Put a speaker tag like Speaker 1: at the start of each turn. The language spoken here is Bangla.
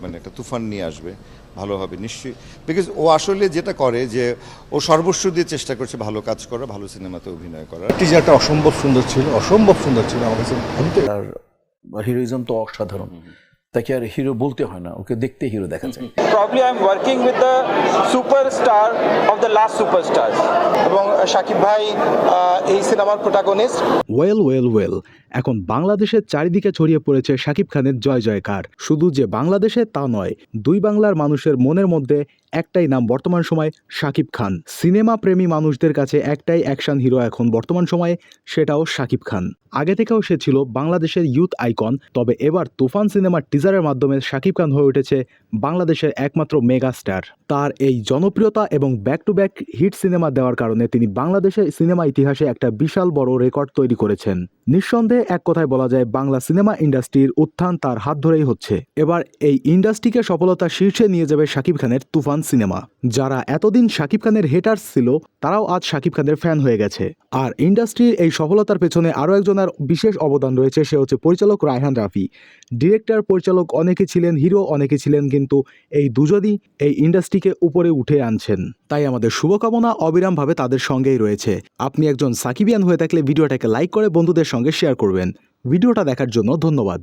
Speaker 1: মানে একটা তুফান নিয়ে আসবে, ভালো হবে নিশ্চয়ই। বিকজ ও আসলে যেটা করে যে ও সর্বস্ব দিয়ে চেষ্টা করছে ভালো কাজ করা, ভালো সিনেমাতে অভিনয় করা।
Speaker 2: টিজারটা অসম্ভব সুন্দর ছিল আমার কাছে।
Speaker 3: আর হিরোইজম তো অসাধারণ, তাকে আর হিরো বলতে হয় না, ওকে দেখতে হিরো দেখা যায়।
Speaker 4: Probably I'm working with the superstar of the last superstars. এবং শাকিব ভাই এই সিনেমার প্রোটাগনিস্ট।
Speaker 5: ওয়েল এখন বাংলাদেশের চারিদিকে ছড়িয়ে পড়েছে শাকিব খানের জয় জয়কার। শুধু যে বাংলাদেশে তা নয়, দুই বাংলার মানুষের মনের মধ্যে একটাই নাম বর্তমান সময়, শাকিব খান। সিনেমা প্রেমী মানুষদের কাছে একটাই অ্যাকশন হিরো এখন বর্তমান সময়ে, সেটাও শাকিব খান। আগে থেকেও সে ছিল বাংলাদেশের ইউথ আইকন, তবে এবার তুফান সিনেমার টিজারের মাধ্যমে শাকিব খান হয়ে উঠেছে বাংলাদেশের একমাত্র মেগা স্টার। তার এই জনপ্রিয়তা এবং back to back hit cinema দেওয়ার কারণে তিনি বাংলাদেশের সিনেমা ইতিহাসে একটা বিশাল বড় রেকর্ড তৈরি করেছেন। নিঃসন্দেহে এক কথায় বলা যায়, বাংলা সিনেমা ইন্ডাস্ট্রির উত্থান তার হাত ধরেই হচ্ছে। এবার এই ইন্ডাস্ট্রিকে সফলতার শীর্ষে নিয়ে যাবে শাকিব খানের তুফান সিনেমা। যারা এতদিন শাকিব খানের হেটার্স ছিল, তারাও আজ শাকিব খানের ফ্যান হয়ে গেছে। আর ইন্ডাস্ট্রির এই সফলতার পেছনে আরও একজনের বিশেষ অবদান রয়েছে, সে হচ্ছে পরিচালক রায়হান রাফি। ডিরেক্টর, পরিচালক অনেকে ছিলেন, হিরো অনেকে ছিলেন, কিন্তু এই দুজনই এই ইন্ডাস্ট্রিকে উপরে উঠে আনছেন। তাই আমাদের শুভকামনা অবিরামভাবে তাদের সঙ্গেই রয়েছে। আপনি একজন সাকিবিয়ান হয়ে থাকলে ভিডিওটাকে লাইক করে বন্ধুদের সঙ্গে শেয়ার করবেন। ভিডিওটা দেখার জন্য ধন্যবাদ।